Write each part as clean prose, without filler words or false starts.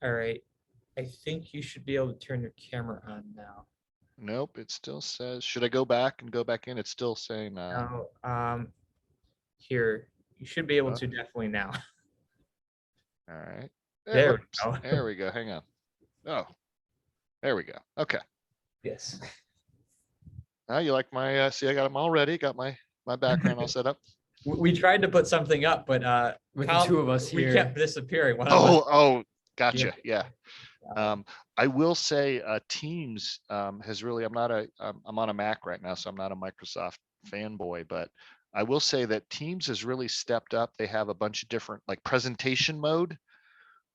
All right. I think you should be able to turn your camera on now. Nope, it still says, should I go back and go back in? It's still saying, Now, here, you should be able oh, to definitely now. all right. There we Whoops, go. there we go. Hang on. Oh, there we go. Okay. Yes. Now you like my, see, I got them all ready. Got my background all set up. We tried to put something up, but With Kyle, the two of us we here. kept disappearing. One of us. Oh, gotcha. Yeah. Yeah. I will say Teams has really, I'm on a Mac right now, so I'm not a Microsoft fanboy, but I will say that Teams has really stepped up. They have a bunch of different like presentation mode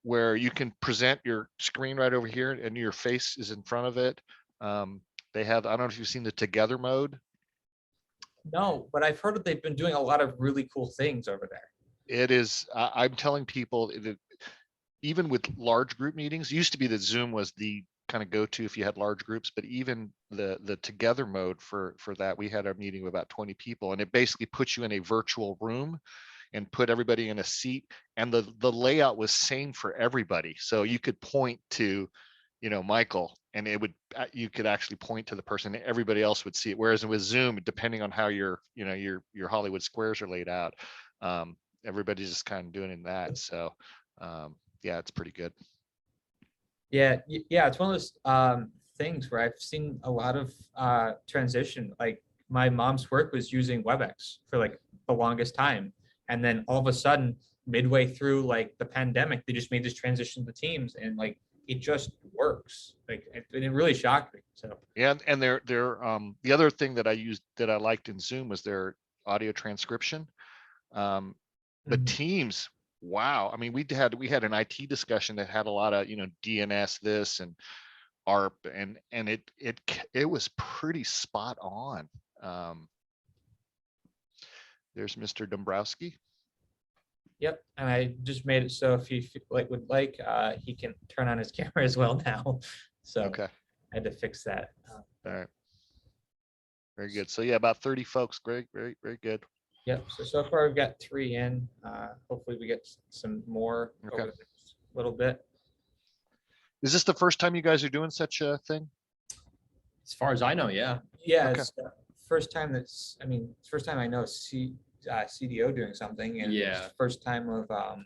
where you can present your screen right over here and your face is in front of it. They have, I don't know if you've seen the together mode. No, but I've heard that they've been doing a lot of really cool things over there. It is, I'm telling people that even with large group meetings, it used to be that Zoom was the kind of go-to if you had large groups, but even the together mode for that, we had a meeting with about 20 people, and it basically puts you in a virtual room and put everybody in a seat, and the layout was same for everybody. So you could point to, Michael, and it would, you could actually point to the person, and everybody else would see it. Whereas with Zoom, depending on how your Hollywood squares are laid out, everybody's just kind of doing that. So yeah, it's pretty good. Yeah, it's one of those things where I've seen a lot of transition. Like my mom's work was using WebEx for like the longest time, and then all of a sudden, midway through like the pandemic, they just made this transition to Teams, and like it just works. Like it really shocked me. So Yeah, and they're the other thing that I used that I liked in Zoom was their audio transcription. But Teams, wow. I mean, we had an IT discussion that had a lot of, DNS this and ARP, and it was pretty spot on. There's Mr. Dombrowski. Yep, and I just made it so if he would like, he can turn on his camera as well now. So Okay. I had to fix that. All right. Very good. So yeah, about 30 folks. Great, very, very good. Yep. So far we've got 3 in. Hopefully we get some more Okay. over the next little bit. Is this the first time you guys are doing such a thing? As far as I know, yeah. Yeah, Okay. it's the first time first time I know CDO doing something, and Yeah. it's the first time of at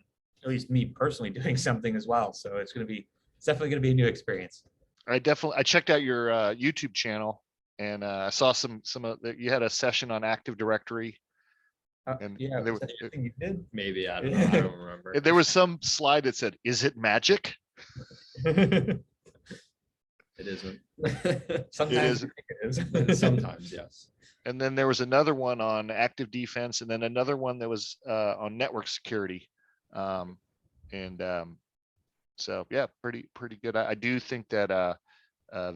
least me personally doing something as well. So it's definitely gonna be a new experience. I checked out your YouTube channel, and I saw some of you had a session on Active Directory. And yeah, there, was that anything you did? Maybe, I don't know. I don't remember. there was some slide that said, "Is it magic?" It isn't. Sometimes isn't. I think it is. Sometimes, yes. And then there was another one on active defense, and then another one that was on network security. So yeah, pretty good. I do think that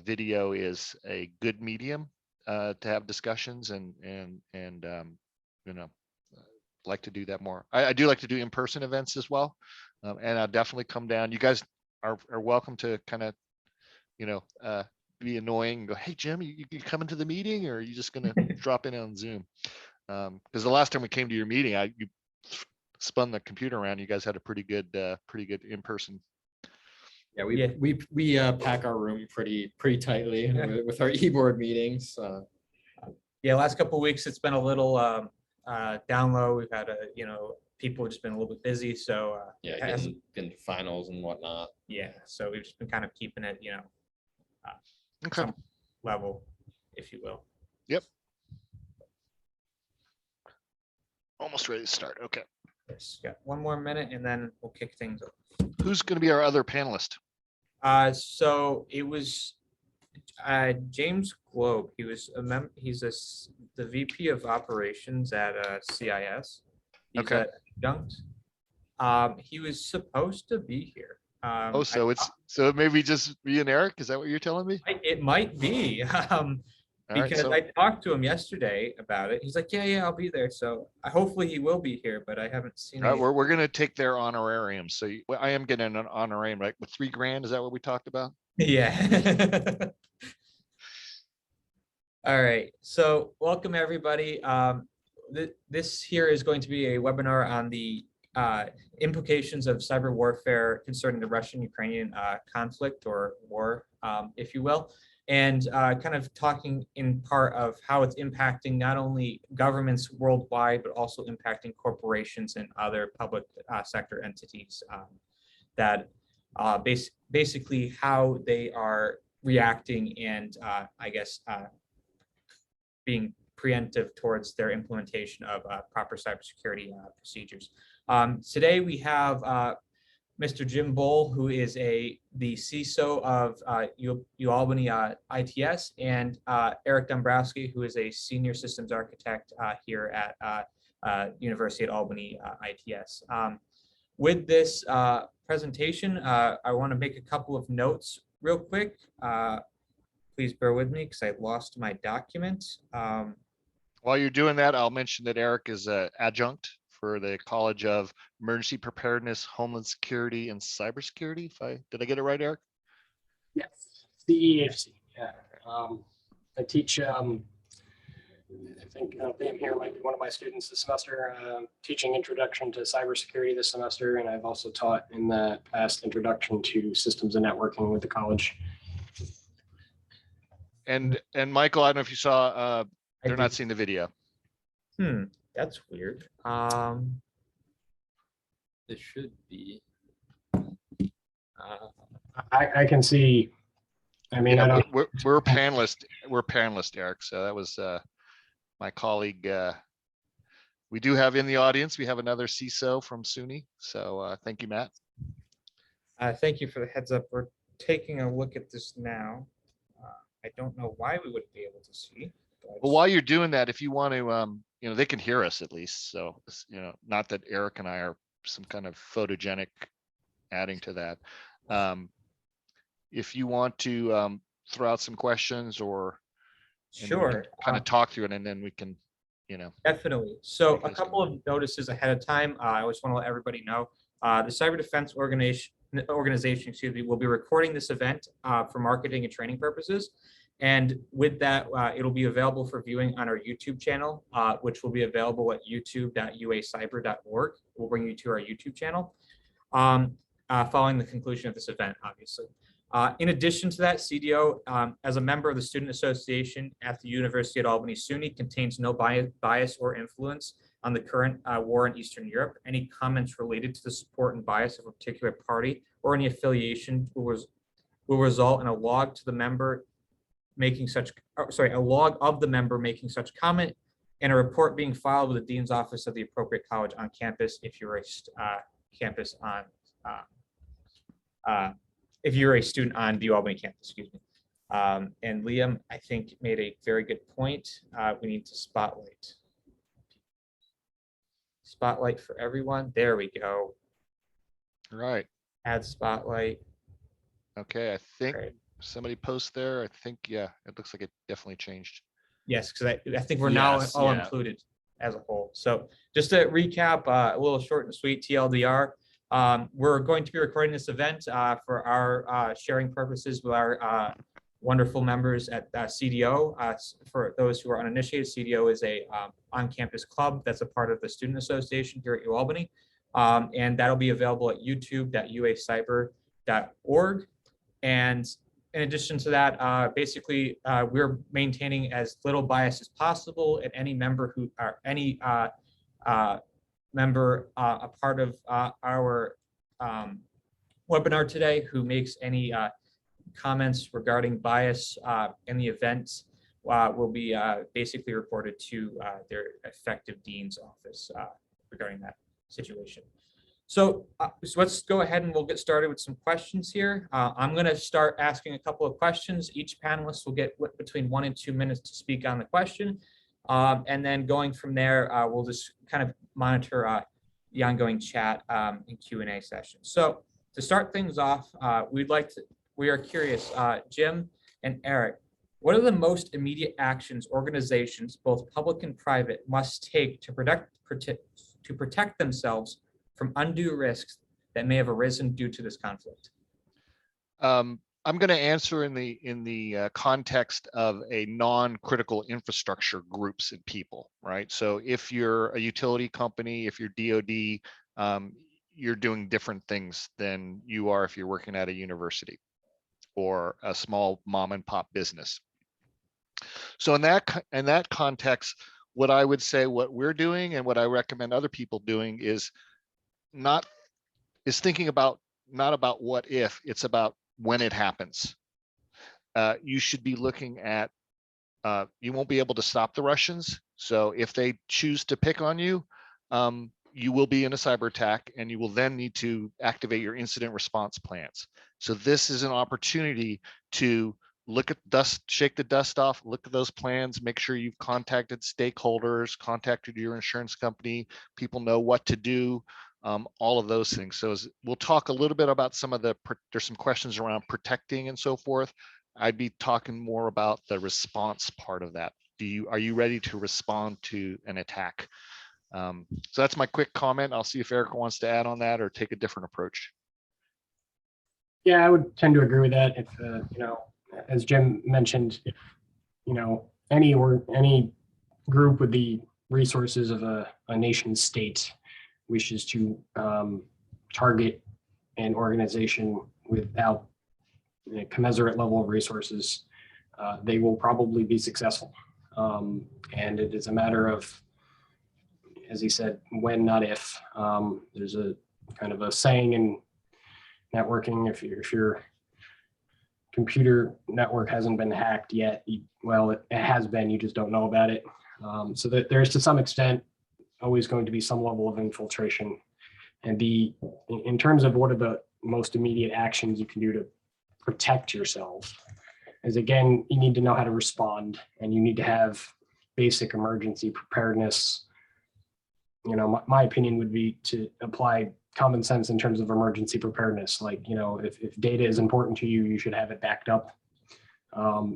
video is a good medium to have discussions and like to do that more. I do like to do in-person events as well, and I'll definitely come down. You guys are welcome to kind of be annoying and go, "Hey Jim, you coming to the meeting, or are you just gonna drop in on Zoom?" Because the last time we came to your meeting, you spun the computer around. You guys had a pretty good in-person. Yeah, we pack our room pretty tightly with our e-board meetings. Yeah, last couple of weeks it's been a little down low. We've had people have just been a little bit busy, so yeah, getting finals and whatnot. Yeah, so we've just been kind of keeping it, Okay. some level, if you will. Yep. Almost ready to start. Okay. Yes, got 1 more minute and then we'll kick things off. Who's going to be our other panelist? So it was James Globe. He was he's the VP of operations at CIS. He's Okay. adjunct. He was supposed to be here. So it may be just me and Eric. Is that what you're telling me? It might be. Because I talked to him yesterday about it. He's like, yeah, I'll be there. So hopefully he will be here, but I haven't seen it. We're going to take their honorarium. So I am getting an honorarium, right? With $3,000. Is that what we talked about? Yeah. All right. So welcome everybody. This here is going to be a webinar on the implications of cyber warfare concerning the Russian Ukrainian conflict or war, if you will, and kind of talking in part of how it's impacting not only governments worldwide, but also impacting corporations and other public sector entities that basically how they are reacting and I guess being preemptive towards their implementation of proper cybersecurity procedures. Today we have Mr. Jim Bowl, who is the CISO of UAlbany ITS, and Eric Dombrowski, who is a senior systems architect here at University at Albany ITS. With this presentation, I want to make a couple of notes real quick. Please bear with me because I lost my document. While you're doing that, I'll mention that Eric is an adjunct for the College of Emergency Preparedness, Homeland Security, and Cybersecurity. Did I get it right, Eric? Yes, CEHC. Yeah, I teach. I think Pam here might be one of my students this semester, teaching Introduction to Cybersecurity this semester, and I've also taught in the past Introduction to Systems and Networking with the college. And Michael, I don't know if you saw, they're not seeing the video. That's weird. It should be. I can see. I mean, Yeah, I don't. we're panelists. We're panelists, Eric. So that was my colleague. We do have in the audience. We have another CISO from SUNY. So thank you, Matt. Thank you for the heads up. We're taking a look at this now. I don't know why we wouldn't be able to see. Well, while you're doing that, if you want to, they can hear us at least. So, not that Eric and I are some kind of photogenic adding to that. If you want to throw out some questions or sure, kind of talk through it, and then we can, definitely. So a couple of notices ahead of time. I just want to let everybody know the Cyber Defense organization, excuse me, will be recording this event for marketing and training purposes. And with that, it'll be available for viewing on our YouTube channel, which will be available at youtube.uacyber.org. We'll bring you to our YouTube channel following the conclusion of this event, obviously. In addition to that, CDO, as a member of the Student Association at the University at Albany SUNY, contains no bias or influence on the current war in Eastern Europe. Any comments related to the support and bias of a particular party or any affiliation will result in a log to the member making such, a log of the member making such comment and a report being filed with the Dean's Office of the appropriate college on campus if you're a if you're a student on the UAlbany campus, excuse me. And Liam, I think, made a very good point. We need to spotlight for everyone. There we go. Right. Add spotlight. Okay, I think Great. somebody post there. I think, yeah, it looks like it definitely changed. Yes, because I think we're now all included as a whole. So just to recap, a little short and sweet TLDR. We're going to be recording this event for our sharing purposes with our wonderful members at CDO. For those who are uninitiated, CDO is a on-campus club that's a part of the Student Association here at UAlbany. And that'll be available at youtube.uacyber.org. And in addition to that, basically, we're maintaining as little bias as possible, and any member who are member a part of our webinar today who makes any comments regarding bias in the event will be basically reported to their effective dean's office regarding that situation. So let's go ahead and we'll get started with some questions here. I'm going to start asking a couple of questions. Each panelist will get between 1 and 2 minutes to speak on the question. And then going from there, we'll just kind of monitor the ongoing chat and Q&A session. So to start things off, we are curious, Jim and Eric, what are the most immediate actions organizations, both public and private, must take to protect themselves from undue risks that may have arisen due to this conflict? I'm going to answer in the context of a non-critical infrastructure groups and people, right? So if you're a utility company, if you're DoD, you're doing different things than you are if you're working at a university or a small mom and pop business. So in that context, what I would say, what we're doing and what I recommend other people doing is thinking about, not about what if, it's about when it happens. You should be looking at, you won't be able to stop the Russians. So if they choose to pick on you, you will be in a cyber attack, and you will then need to activate your incident response plans. So this is an opportunity to look at shake the dust off, look at those plans, make sure you've contacted stakeholders, contacted your insurance company, people know what to do, all of those things. So we'll talk a little bit about there's some questions around protecting and so forth. I'd be talking more about the response part of that. Are you ready to respond to an attack? So that's my quick comment. I'll see if Eric wants to add on that or take a different approach. Yeah, I would tend to agree with that. If as Jim mentioned, if any group with the resources of a nation state wishes to target an organization without a commensurate level of resources, they will probably be successful. And it is a matter of, as he said, when, not if. There's a kind of a saying in networking, if your computer network hasn't been hacked yet, well, it has been, you just don't know about it. So that there's, to some extent, always going to be some level of infiltration. And in terms of what are the most immediate actions you can do to protect yourself, is again, you need to know how to respond, and you need to have basic emergency preparedness. My opinion would be to apply common sense in terms of emergency preparedness. Like, if data is important to you, you should have it backed up.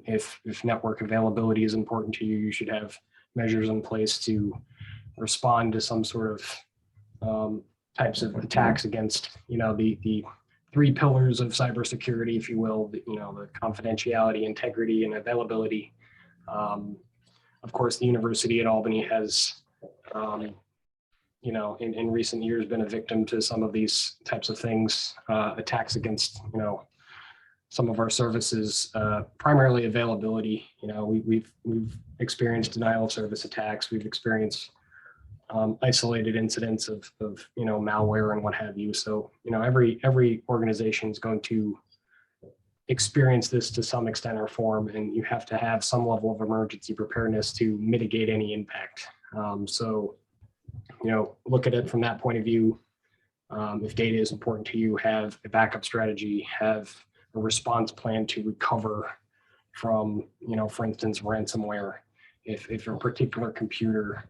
If network availability is important to you, you should have measures in place to respond to some sort of types of attacks against, the three pillars of cybersecurity, if you will, the confidentiality, integrity, and availability. Of course, the University at Albany has, in recent years been a victim to some of these types of things, attacks against, some of our services, primarily availability. We've experienced denial of service attacks. We've experienced isolated incidents of malware and what have you. So every organization is going to experience this to some extent or form, and you have to have some level of emergency preparedness to mitigate any impact. So look at it from that point of view. If data is important to you, have a backup strategy, have a response plan to recover from, for instance, ransomware. If a particular computer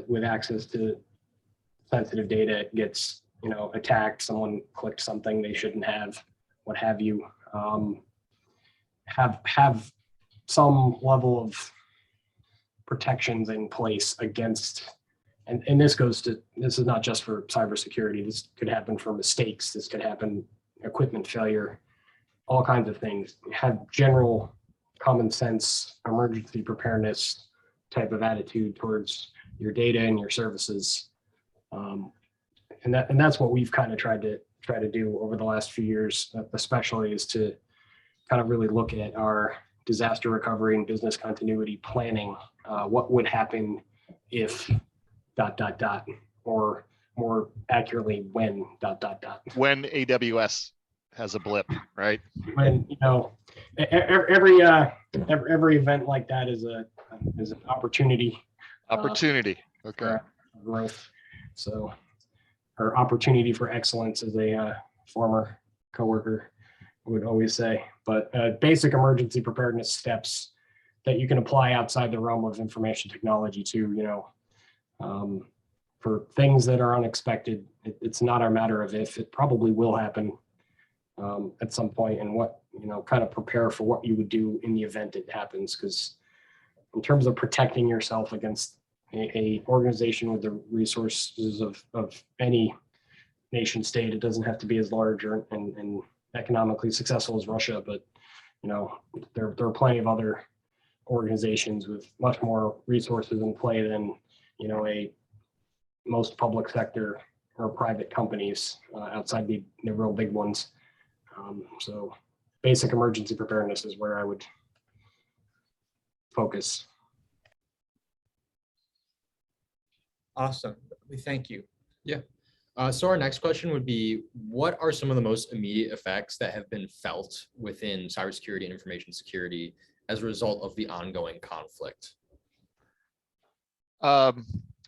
with access to sensitive data gets, attacked, someone clicked something they shouldn't have, what have you, have some level of protections in place against. And this is not just for cybersecurity. This could happen for mistakes. This could happen, equipment failure, all kinds of things. Have general common sense, emergency preparedness type of attitude towards your data and your services. And that's what we've kind of tried to do over the last few years, especially, is to kind of really look at our disaster recovery and business continuity planning. What would happen if ... or more accurately, when ... When AWS has a blip, right? When every event like that is an opportunity. Okay. For growth. So, or opportunity for excellence, as a former coworker would always say. But basic emergency preparedness steps that you can apply outside the realm of information technology to, for things that are unexpected. It's not a matter of if, it probably will happen at some point, and what, kind of prepare for what you would do in the event it happens. Because in terms of protecting yourself against a organization with the resources of any nation state, it doesn't have to be as large and economically successful as Russia, but there are plenty of other organizations with much more resources in play than most public sector or private companies outside the real big ones. So basic emergency preparedness is where I would focus. Awesome. We thank you. So our next question would be, what are some of the most immediate effects that have been felt within cybersecurity and information security as a result of the ongoing conflict?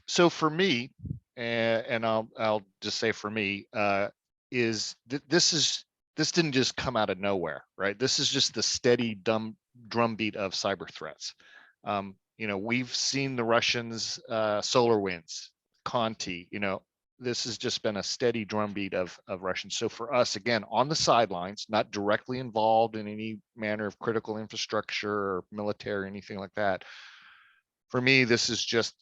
So for me, and I'll just say for me, this didn't just come out of nowhere, right? This is just the steady drumbeat of cyber threats. We've seen the Russians, SolarWinds, Conti, this has just been a steady drumbeat of Russians. So for us, again, on the sidelines, not directly involved in any manner of critical infrastructure or military or anything like that. For me, this is just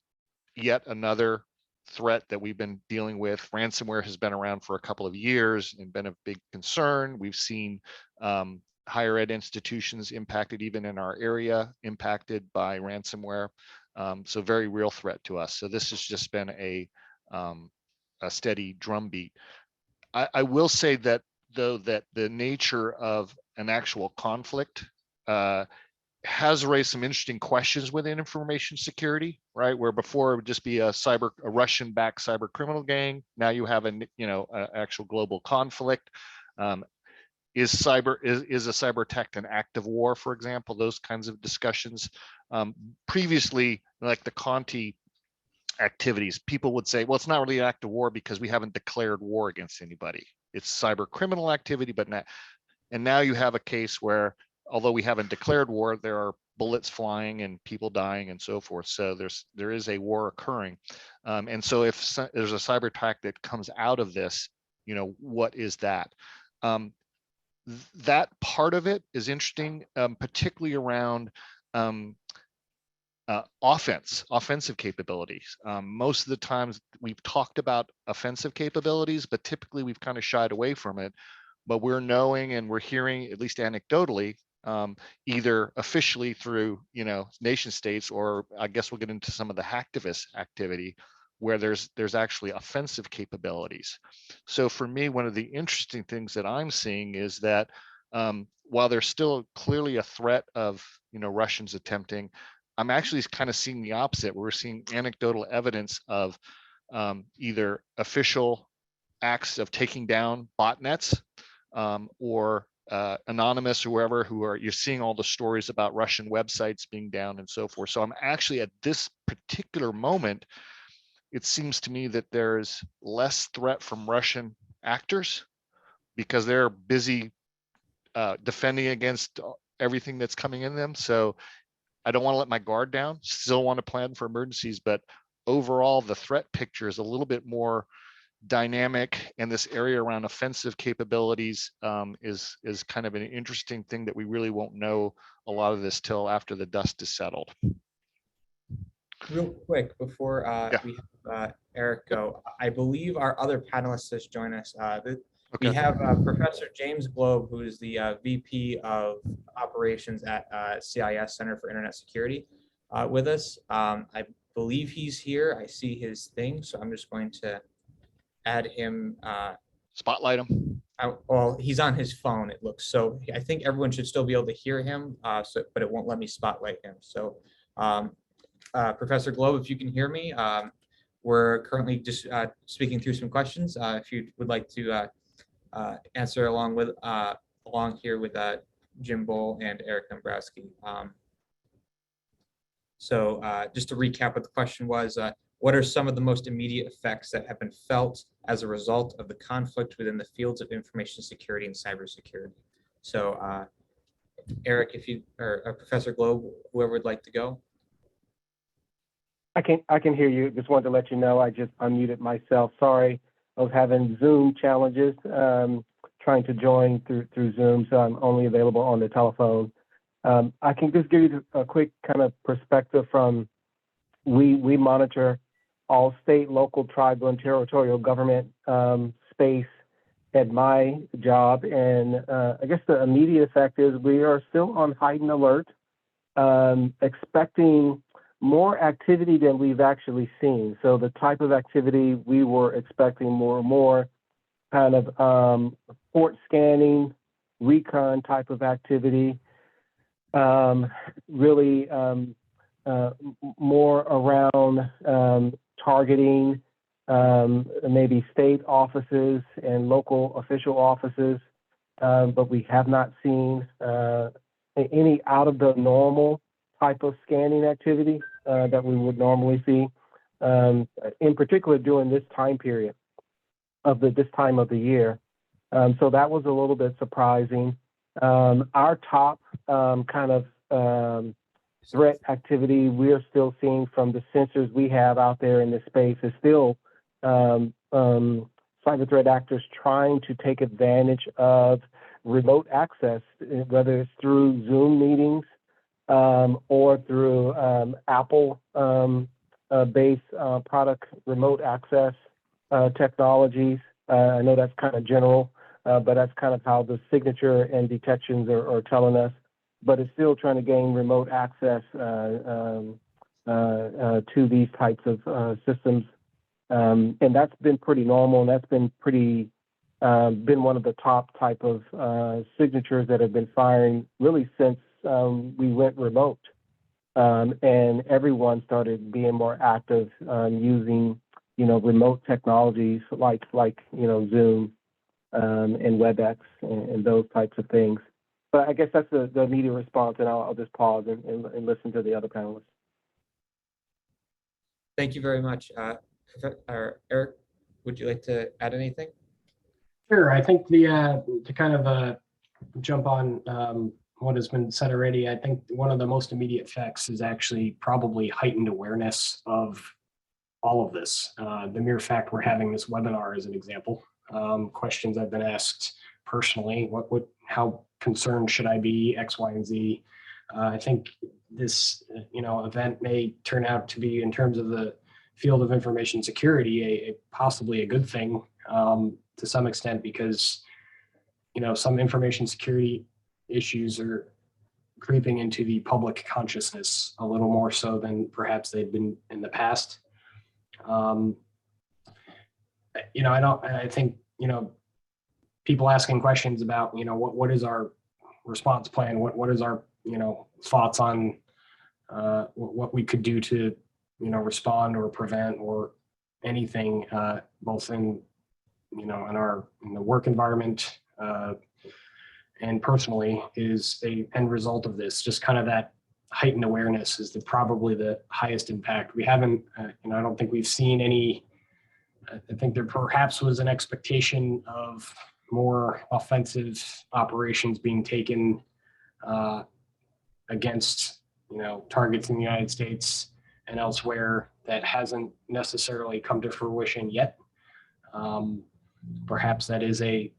yet another threat that we've been dealing with. Ransomware has been around for a couple of years and been a big concern. We've seen higher ed institutions impacted, even in our area, impacted by ransomware. So very real threat to us. So this has just been a steady drumbeat. I will say that, though, that the nature of an actual conflict has raised some interesting questions within information security, right? Where before it would just be a Russian-backed cyber criminal gang. Now you have an actual global conflict. Is a cyber attack an act of war, for example? Those kinds of discussions. Previously, like the Conti activities, people would say, well, it's not really an act of war because we haven't declared war against anybody. It's cyber criminal activity, but not. And now you have a case where, although we haven't declared war, there are bullets flying and people dying and so forth. So there is a war occurring. And so if there's a cyber attack that comes out of this, what is that? That part of it is interesting, particularly around offensive capabilities. Most of the times we've talked about offensive capabilities, but typically we've kind of shied away from it. But we're knowing and we're hearing, at least anecdotally, either officially through nation states, or I guess we'll get into some of the hacktivist activity, where there's actually offensive capabilities. So for me, one of the interesting things that I'm seeing is that while there's still clearly a threat of Russians attempting, I'm actually kind of seeing the opposite. We're seeing anecdotal evidence of either official acts of taking down botnets or anonymous or whoever you're seeing all the stories about Russian websites being down and so forth. So I'm actually, at this particular moment, it seems to me that there's less threat from Russian actors because they're busy defending against everything that's coming in them. So I don't want to let my guard down, still want to plan for emergencies, but overall the threat picture is a little bit more dynamic, and this area around offensive capabilities is kind of an interesting thing that we really won't know a lot of this till after the dust is settled. Real quick, before we have Eric go, I believe our other panelists has joined us. We have Professor James Globe, who is the VP of Operations at CIS, Center for Internet Security, with us. I believe he's here. I see his thing, so I'm just going to add him. Spotlight him. Well, he's on his phone, it looks. So I think everyone should still be able to hear him, but it won't let me spotlight him. So Professor Globe, if you can hear me, we're currently just speaking through some questions. If you would like to answer along here with Jim Bull and Eric Dombrowski. So just to recap what the question was, what are some of the most immediate effects that have been felt as a result of the conflict within the fields of information security and cybersecurity? So Eric, if you, or Professor Globe, whoever would like to go. I can hear you. Just wanted to let you know I just unmuted myself. Sorry. I was having Zoom challenges, trying to join through Zoom, so I'm only available on the telephone. I can just give you a quick kind of perspective from, we monitor all state, local, tribal, and territorial government space at my job. And I guess the immediate effect is we are still on heightened alert, expecting more activity than we've actually seen. So the type of activity we were expecting more and more kind of port scanning, recon type of activity, really more around targeting maybe state offices and local official offices, but we have not seen any out of the normal type of scanning activity that we would normally see, in particular during this time period of this time of the year. So that was a little bit surprising. Our top kind of threat activity we're still seeing from the sensors we have out there in this space is still cyber threat actors trying to take advantage of remote access, whether it's through Zoom meetings or through Apple based product remote access technologies. I know that's kind of general, but that's kind of how the signature and detections are telling us. But it's still trying to gain remote access to these types of systems. And that's been pretty normal, and that's been been one of the top type of signatures that have been firing really since we went remote. And everyone started being more active using, remote technologies like Zoom and WebEx and those types of things. But I guess that's the immediate response, and I'll just pause and listen to the other panelists. Thank you very much. Eric, would you like to add anything? Sure. I think to kind of jump on what has been said already, I think one of the most immediate effects is actually probably heightened awareness of all of this. The mere fact we're having this webinar as an example. Questions I've been asked personally, how concerned should I be, X, Y, and Z. I think this event may turn out to be, in terms of the field of information security, possibly a good thing to some extent, because some information security issues are creeping into the public consciousness a little more so than perhaps they've been in the past. I think people asking questions about what is our response plan, what is our thoughts on what we could do to respond or prevent or anything, both in in the work environment and personally, is a end result of this. Just kind of that heightened awareness is probably the highest impact. We haven't, I don't think we've seen any. I think there perhaps was an expectation of more offensive operations being taken against targets in the United States and elsewhere that hasn't necessarily come to fruition yet. Perhaps that is a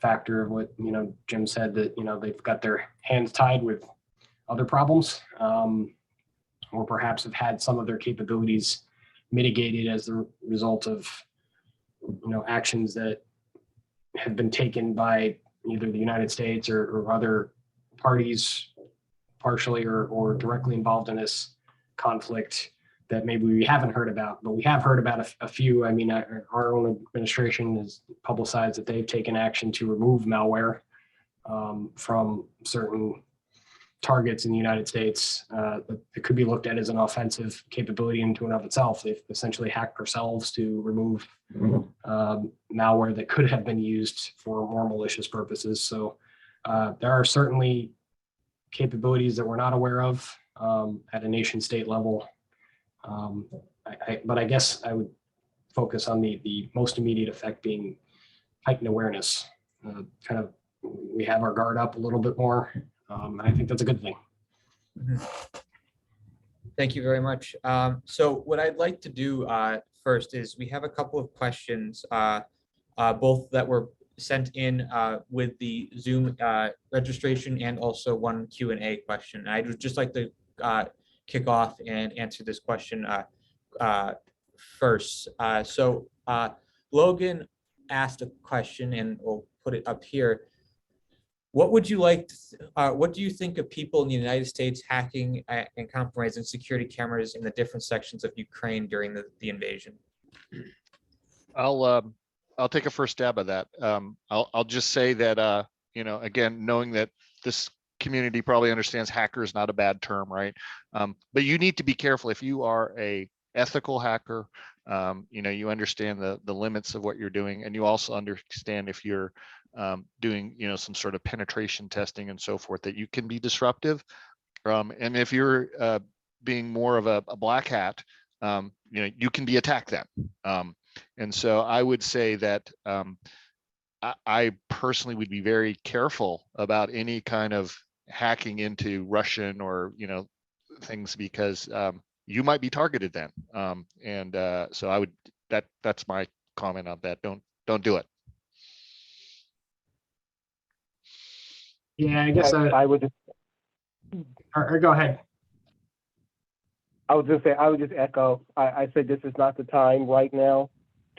factor of what Jim said, that they've got their hands tied with other problems, or perhaps have had some of their capabilities mitigated as the result of actions that have been taken by either the United States or other parties, partially or directly involved in this conflict, that maybe we haven't heard about. But we have heard about a few. I mean, our own administration has publicized that they've taken action to remove malware from certain targets in the United States. It could be looked at as an offensive capability into and of itself. They've essentially hacked ourselves to remove malware that could have been used for more malicious purposes. So there are certainly capabilities that we're not aware of at a nation state level. But I guess I would focus on the most immediate effect being heightened awareness. Kind of, we have our guard up a little bit more. I think that's a good thing. Thank you very much. So what I'd like to do first is we have a couple of questions, both that were sent in with the Zoom registration and also one Q&A question. I would just like to kick off and answer this question first. So Logan asked a question, and we'll put it up here. What would you like? What do you think of people in the United States hacking and compromising security cameras in the different sections of Ukraine during the invasion? I'll take a first stab at that. I'll just say that you know, again, knowing that this community probably understands hacker is not a bad term, right? But you need to be careful if you are a ethical hacker. You know, you understand the limits of what you're doing, and you also understand if you're doing, you know, some sort of penetration testing and so forth, that you can be disruptive. And if you're being more of a black hat, you know, you can be attacked then. And so I would say that I personally would be very careful about any kind of hacking into Russian or, you know, things, because you might be targeted then. So I would, that's my comment on that. Don't do it. Yeah, I guess I would or go ahead. I would just say, I would just echo, I say this is not the time right now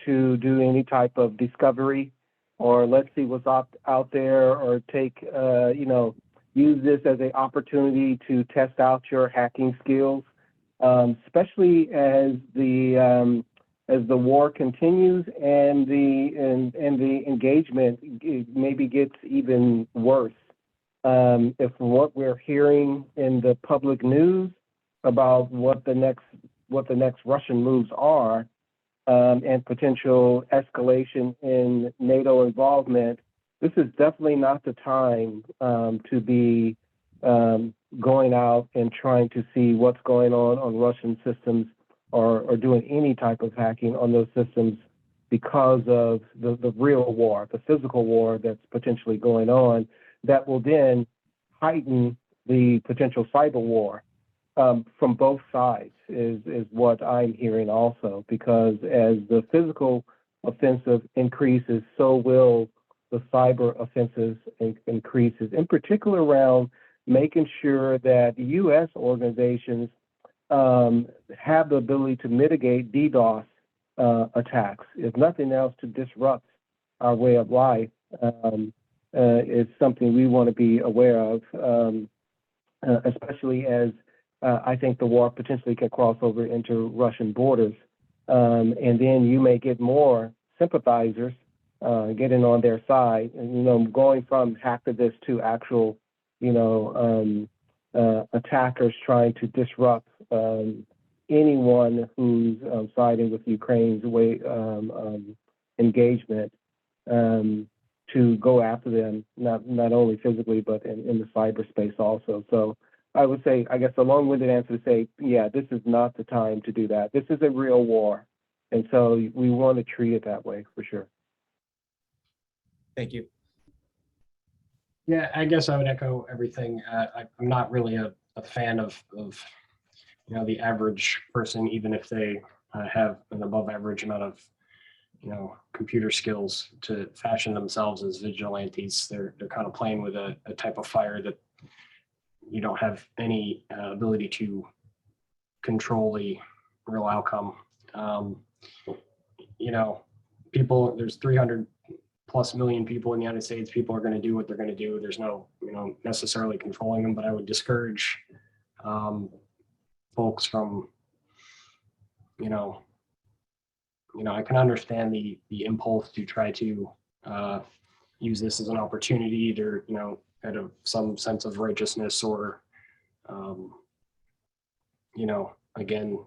to do any type of discovery, or let's see what's out there, or take, you know, use this as an opportunity to test out your hacking skills, especially as the war continues and the engagement maybe gets even worse. If what we're hearing in the public news about what the next Russian moves are, and potential escalation in NATO involvement, this is definitely not the time to be going out and trying to see what's going on Russian systems, or doing any type of hacking on those systems, because of the real war, the physical war that's potentially going on, that will then heighten the potential cyber war from both sides, is what I'm hearing also, because as the physical offensive increases, so will the cyber offensives increases, in particular around making sure that U.S. organizations have the ability to mitigate DDoS attacks, if nothing else, to disrupt our way of life. Is something we want to be aware of, especially as I think the war potentially can cross over into Russian borders. And then you may get more sympathizers getting on their side, and, you know, going from hacktivists to actual, you know, attackers trying to disrupt anyone who's siding with Ukraine's way engagement, to go after them, not only physically, but in the cyberspace also. So I would say, I guess, a long-winded answer to say, yeah, this is not the time to do that. This is a real war. And so we want to treat it that way, for sure. Thank you. Yeah, I guess I would echo everything. I'm not really a fan of you know, the average person, even if they have an above average amount of, you know, computer skills, to fashion themselves as vigilantes. They're kind of playing with a type of fire that you don't have any ability to control the real outcome. You know, people, there's 300+ million people in the United States. People are going to do what they're going to do. There's no, you know, necessarily controlling them, but I would discourage folks from, you know, I can understand the impulse to try to use this as an opportunity to, you know, out of some sense of righteousness, or, you know, again,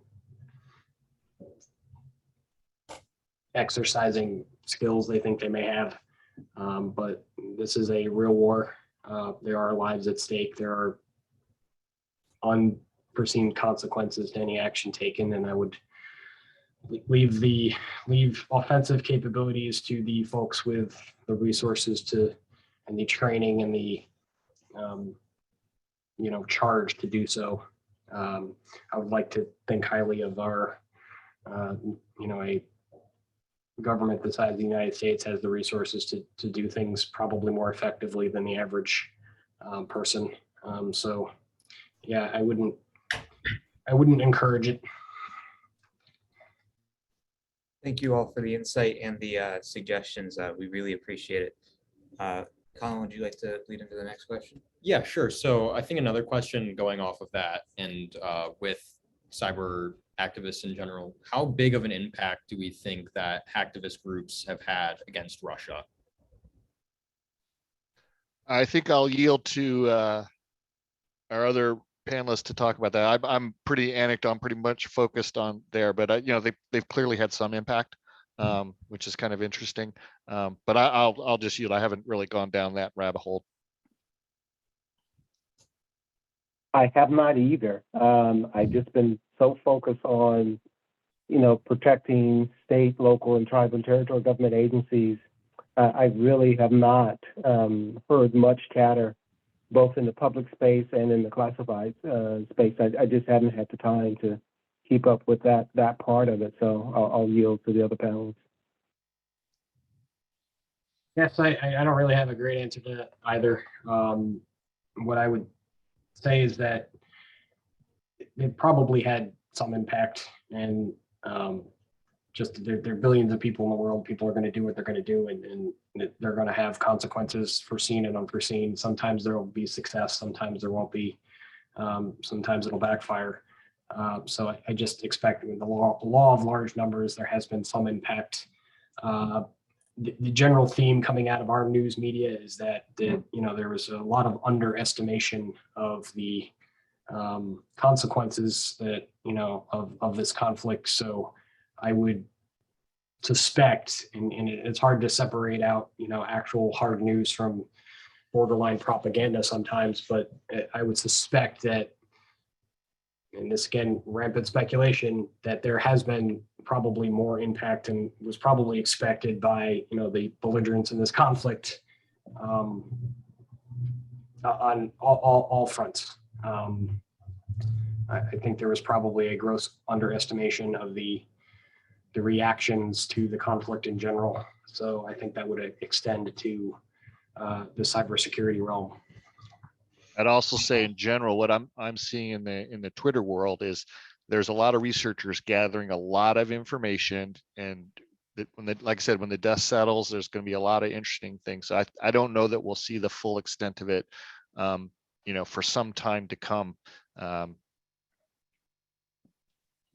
exercising skills they think they may have. But this is a real war. There are lives at stake. There are unforeseen consequences to any action taken, and I would leave offensive capabilities to the folks with the resources to, and the training and the you know, charge to do so. I would like to think highly of our you know, a government the size of the United States has the resources to do things probably more effectively than the average person. So yeah, I wouldn't encourage it. Thank you all for the insight and the suggestions. We really appreciate it. Colin, would you like to lead into the next question? Yeah, sure. So I think another question going off of that, and with cyber activists in general, how big of an impact do we think that hacktivist groups have had against Russia? I think I'll yield to our other panelists to talk about that. I'm pretty anecdotal, I'm pretty much focused on there, but you know, they've clearly had some impact, which is kind of interesting. But I'll just yield. I haven't really gone down that rabbit hole. I have not either. I've just been so focused on, you know, protecting state, local, and tribal and territorial government agencies. I really have not heard much chatter, both in the public space and in the classified space. I just haven't had the time to keep up with that part of it. So I'll yield to the other panelists. Yes, I don't really have a great answer to that either. What I would say is that it probably had some impact, and just there are billions of people in the world. People are going to do what they're going to do, and they're going to have consequences foreseen and unforeseen. Sometimes there will be success, sometimes there won't be. Sometimes it'll backfire. So I just expect, with the law of large numbers, there has been some impact. The general theme coming out of our news media is that you know, there was a lot of underestimation of the consequences that, you know, of this conflict. So I would suspect, and it's hard to separate out, you know, actual hard news from borderline propaganda sometimes, but I would suspect that, and this again, rampant speculation, that there has been probably more impact and was probably expected by, you know, the belligerents in this conflict on all fronts. I think there was probably a gross underestimation of the reactions to the conflict in general. So I think that would extend to the cybersecurity realm. I'd also say, in general, what I'm seeing in the Twitter world is there's a lot of researchers gathering a lot of information, and like I said, when the dust settles, there's going to be a lot of interesting things. So I don't know that we'll see the full extent of it, you know, for some time to come.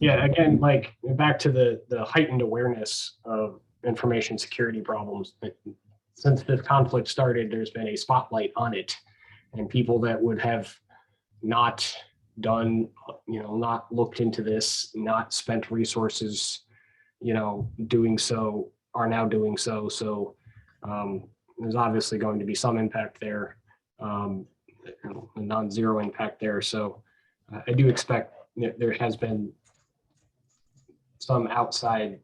Yeah, again, like back to the heightened awareness of information security problems. Since this conflict started, there's been a spotlight on it, and people that would have not done, you know, not looked into this, not spent resources, you know, doing so, are now doing so. So there's obviously going to be some impact there, a non-zero impact there. So I do expect that there has been some outsized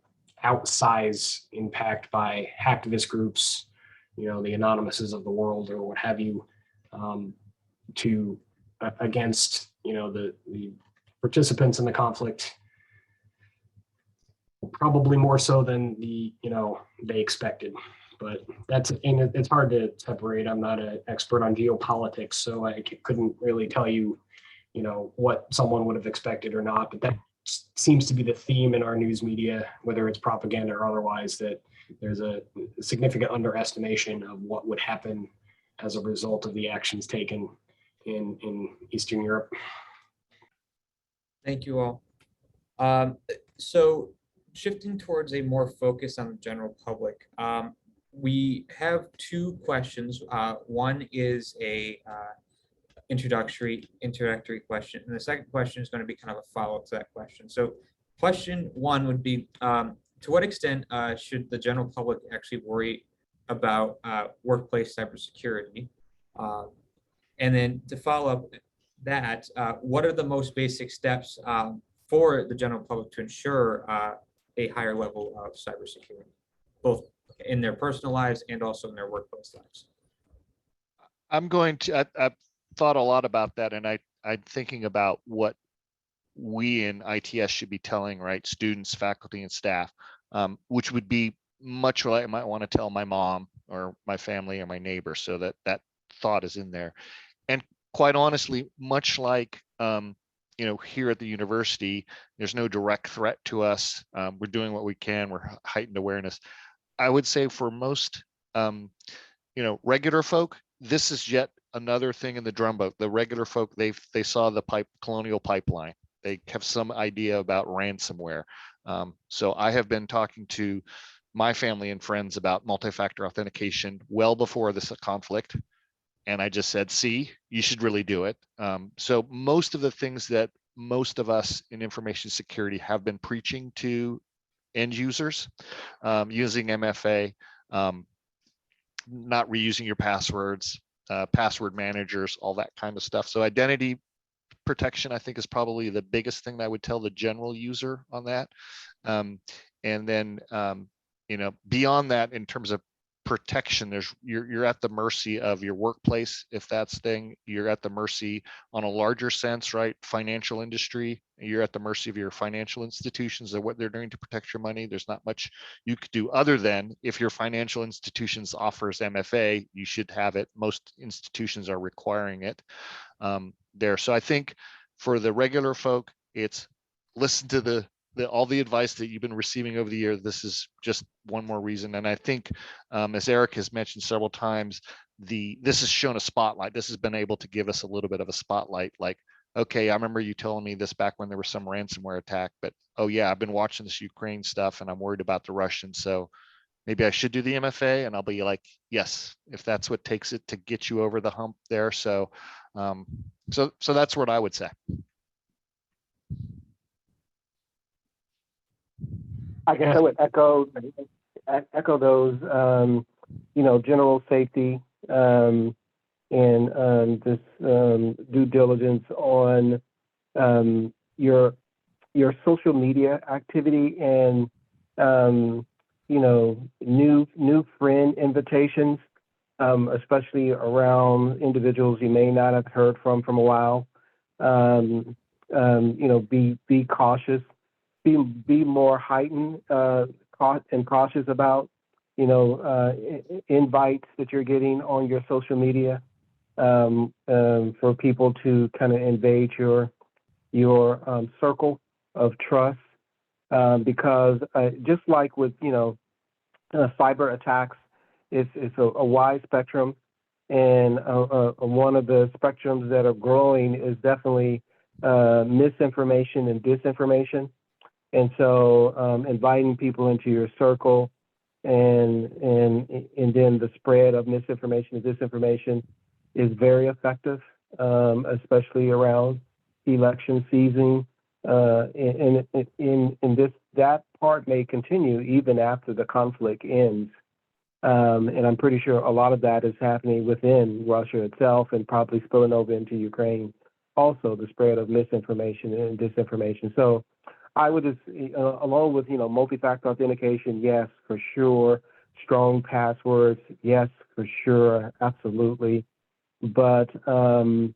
impact by hacktivist groups, you know, the Anonymouses of the world or what have you, to against, you know, the participants in the conflict, probably more so than they expected. But it's hard to separate. I'm not an expert on geopolitics, so I couldn't really tell you, you know, what someone would have expected or not. But that seems to be the theme in our news media, whether it's propaganda or otherwise, that there's a significant underestimation of what would happen as a result of the actions taken in Eastern Europe. Thank you all. So shifting towards a more focus on the general public, we have two questions. One is a introductory question, and the second question is going to be kind of a follow-up to that question. So question one would be, to what extent should the general public actually worry about workplace cybersecurity? And then to follow up that, what are the most basic steps for the general public to ensure a higher level of cybersecurity, both in their personal lives and also in their workplace lives? I've thought a lot about that, and I'm thinking about what we in ITS should be telling, right, students, faculty, and staff, which would be much like I might want to tell my mom or my family or my neighbor, so that thought is in there. And quite honestly, much like you know, here at the university, there's no direct threat to us. We're doing what we can. We're heightened awareness. I would say for most regular folk, this is yet another thing in the drumboat. The regular folk, they saw the colonial pipeline. They have some idea about ransomware. So I have been talking to my family and friends about multi-factor authentication well before this conflict. And I just said, see, you should really do it. So most of the things that most of us in information security have been preaching to end users, using MFA, not reusing your passwords, password managers, all that kind of stuff. So identity protection, I think, is probably the biggest thing that I would tell the general user on that. And then, beyond that, in terms of protection, you're at the mercy of your workplace. If that's thing, you're at the mercy on a larger sense, right? Financial industry, you're at the mercy of your financial institutions and what they're doing to protect your money. There's not much you could do other than, if your financial institutions offers MFA, you should have it. Most institutions are requiring it there. So I think for the regular folk, it's listen to all the advice that you've been receiving over the year. This is just one more reason. And I think, as Eric has mentioned several times, this has shown a spotlight. This has been able to give us a little bit of a spotlight. Like, okay, I remember you telling me this back when there was some ransomware attack, but oh yeah, I've been watching this Ukraine stuff and I'm worried about the Russians. So maybe I should do the MFA. And I'll be like, yes, if that's what takes it to get you over the hump there. So, so that's what I would say. I guess I would echo those, general safety and this due diligence on your social media activity and new friend invitations, especially around individuals you may not have heard from a while. Be cautious. Be more heightened and cautious about, invites that you're getting on your social media for people to kind of invade your circle of trust, because just like with cyber attacks, it's a wide spectrum, and one of the spectrums that are growing is definitely misinformation and disinformation. And so inviting people into your circle and then the spread of misinformation and disinformation is very effective, especially around election season. And that part may continue even after the conflict ends. And I'm pretty sure a lot of that is happening within Russia itself and probably spilling over into Ukraine. Also, the spread of misinformation and disinformation. So I would just, along with, multi-factor authentication, yes, for sure. Strong passwords, yes, for sure, absolutely. But, I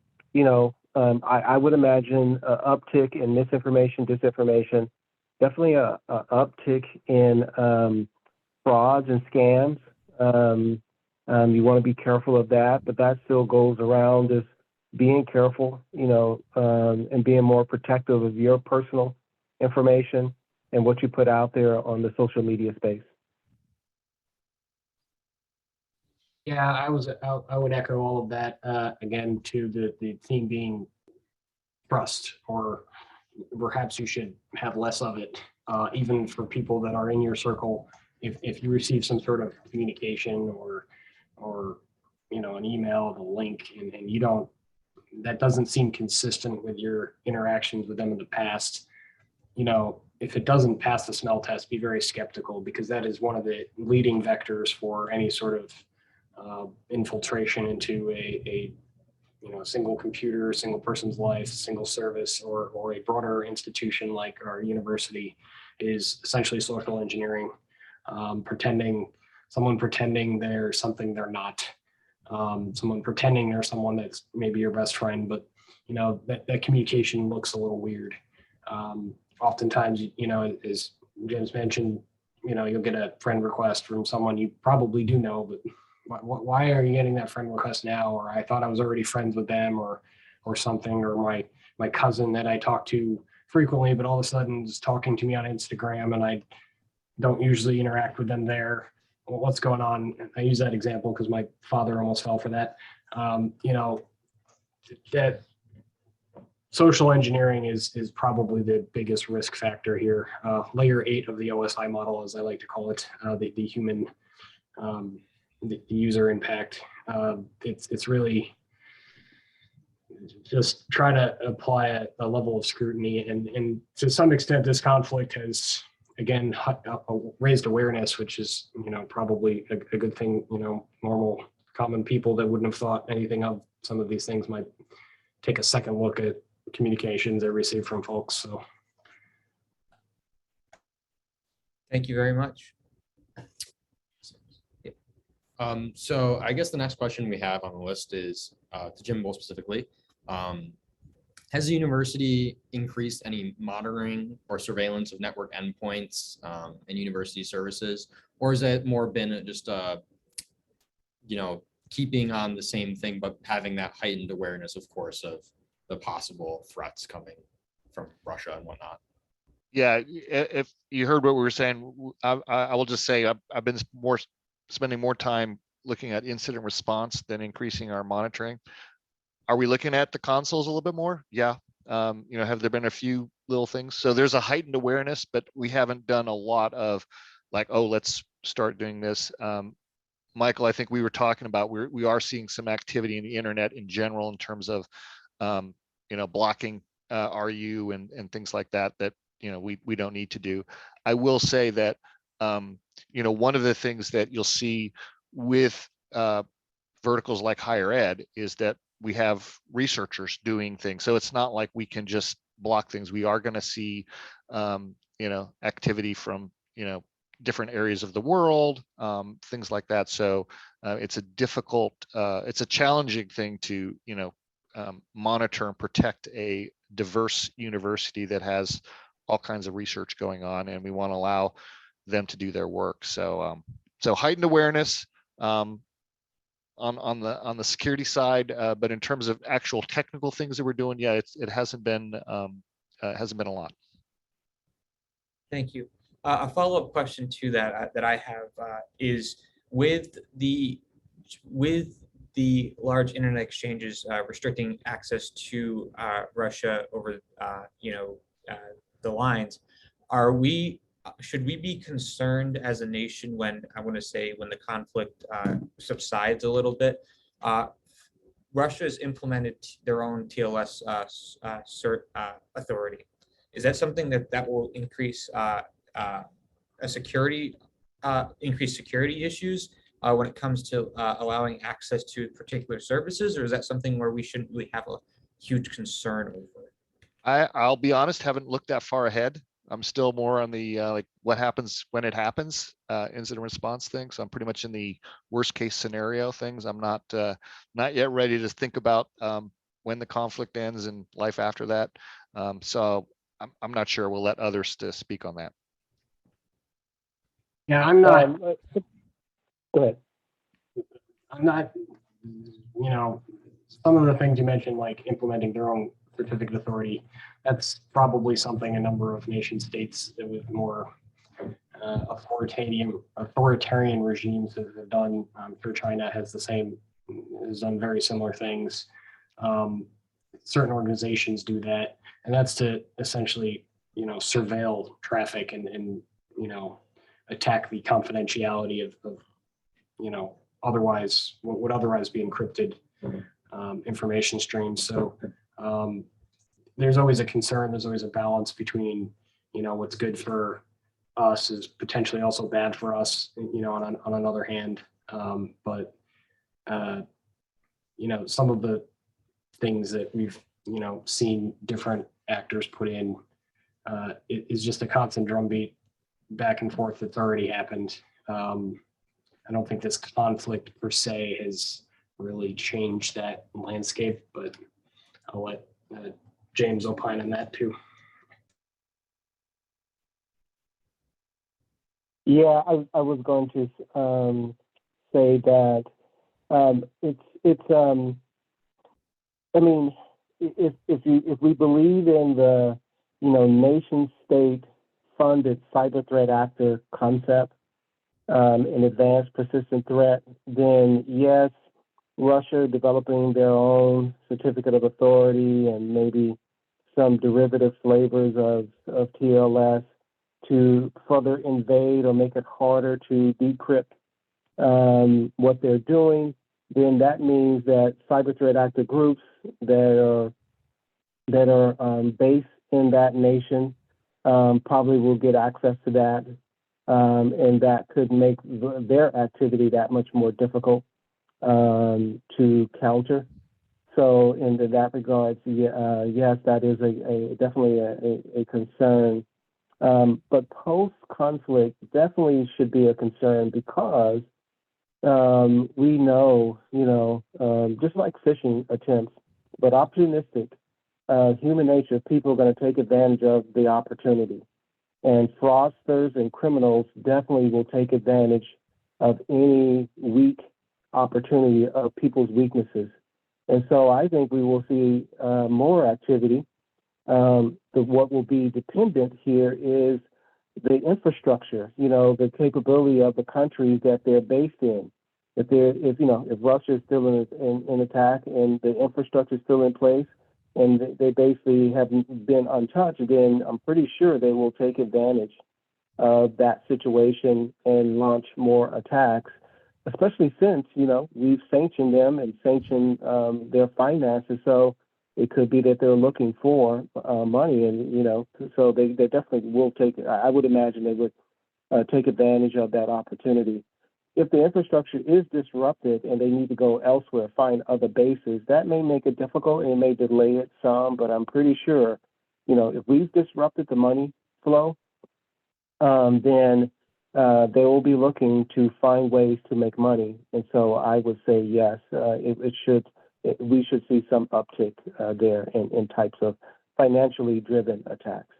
would imagine an uptick in misinformation, disinformation, definitely a uptick in frauds and scams. You want to be careful of that, but that still goes around as being careful, and being more protective of your personal information and what you put out there on the social media space. Yeah, I would echo all of that. Again, to the theme being trust, or perhaps you should have less of it, even for people that are in your circle. If you receive some sort of communication or an email, a link, and you don't, that doesn't seem consistent with your interactions with them in the past. If it doesn't pass the smell test, be very skeptical, because that is one of the leading vectors for any sort of infiltration into a single computer, single person's life, single service, or a broader institution like our university, is essentially social engineering, someone pretending they're something they're not, someone pretending they're someone that's maybe your best friend, but that communication looks a little weird. Oftentimes, as Jim's mentioned, you'll get a friend request from someone you probably do know, but why are you getting that friend request now? Or I thought I was already friends with them, or something, or my cousin that I talk to frequently, but all of a sudden is talking to me on Instagram, and I don't usually interact with them there. what's going on. I use that example because my father almost fell for that. That social engineering is probably the biggest risk factor here. Layer 8 of the OSI model, as I like to call it, the human, the user impact. It's really just try to apply a level of scrutiny, and to some extent, this conflict has again raised awareness, which is probably a good thing. Normal common people that wouldn't have thought anything of some of these things might take a second look at communications they receive from folks. So Thank you very much. So I guess the next question we have on the list is to Jim Bull specifically. Has the university increased any monitoring or surveillance of network endpoints and university services, or has it more been just keeping on the same thing, but having that heightened awareness, of course, of the possible threats coming from Russia and whatnot? Yeah, if you heard what we were saying, I will just say I've been spending more time looking at incident response than increasing our monitoring. Are we looking at the consoles a little bit more? Yeah. Have there been a few little things? So there's a heightened awareness, but we haven't done a lot of like, oh, let's start doing this. Michael, I think we were talking about we are seeing some activity in the internet in general in terms of blocking RU and things like that we don't need to do. I will say that one of the things that you'll see with verticals like higher ed is that we have researchers doing things. So it's not like we can just block things. We are going to see activity from different areas of the world, things like that. So it's a challenging thing to monitor and protect a diverse university that has all kinds of research going on, and we want to allow them to do their work. So heightened awareness on the security side, but in terms of actual technical things that we're doing, yeah, it hasn't been a lot. Thank you. A follow-up question to that I have is with the large internet exchanges restricting access to Russia over the lines, should we be concerned as a nation when when the conflict subsides a little bit? Russia has implemented their own TLS authority. Is that something that will increase increase security issues when it comes to allowing access to particular services, or is that something where we shouldn't really have a huge concern over? I'll be honest, haven't looked that far ahead. I'm still more on the like what happens when it happens, incident response thing. So I'm pretty much in the worst case scenario things. I'm not yet ready to think about when the conflict ends and life after that. So I'm not sure. We'll let others to speak on that. Yeah, I'm not. Go ahead. I'm not. Some of the things you mentioned, like implementing their own certificate authority, that's probably something a number of nation states with more authoritarian regimes have done. I'm sure China has done very similar things. Certain organizations do that, and that's to essentially, surveil traffic and attack the confidentiality of otherwise what would otherwise be encrypted information streams. So there's always a concern. There's always a balance between what's good for us is potentially also bad for us. On another hand, but some of the things that we've seen different actors put in it is just a constant drumbeat back and forth that's already happened. I don't think this conflict per se has really changed that landscape, but I'll let James opine on that too. Yeah, I was going to say that if we believe in the nation state funded cyber threat actor concept, an advanced persistent threat, then yes, Russia developing their own certificate of authority and maybe some derivative flavors of TLS to further invade or make it harder to decrypt what they're doing, then that means that cyber threat actor groups that are based in that nation probably will get access to that, and that could make their activity that much more difficult to counter. So in that regard, yes, that is definitely a concern. But post-conflict definitely should be a concern because we know, just like phishing attempts, but opportunistic, human nature, people are going to take advantage of the opportunity. And fraudsters and criminals definitely will take advantage of any weak opportunity of people's weaknesses. And so I think we will see more activity. What will be dependent here is the infrastructure, the capability of the countries that they're based in. If Russia is still in attack and the infrastructure is still in place and they basically haven't been untouched, then I'm pretty sure they will take advantage of that situation and launch more attacks, especially since, we've sanctioned them and sanctioned their finances. So it could be that they're looking for money and, so they definitely will I would imagine they would take advantage of that opportunity. If the infrastructure is disrupted and they need to go elsewhere, find other bases, that may make it difficult and it may delay it some, but I'm pretty sure, if we've disrupted the money flow, then they will be looking to find ways to make money. And so I would say, yes, we should see some uptick there in types of financially driven attacks.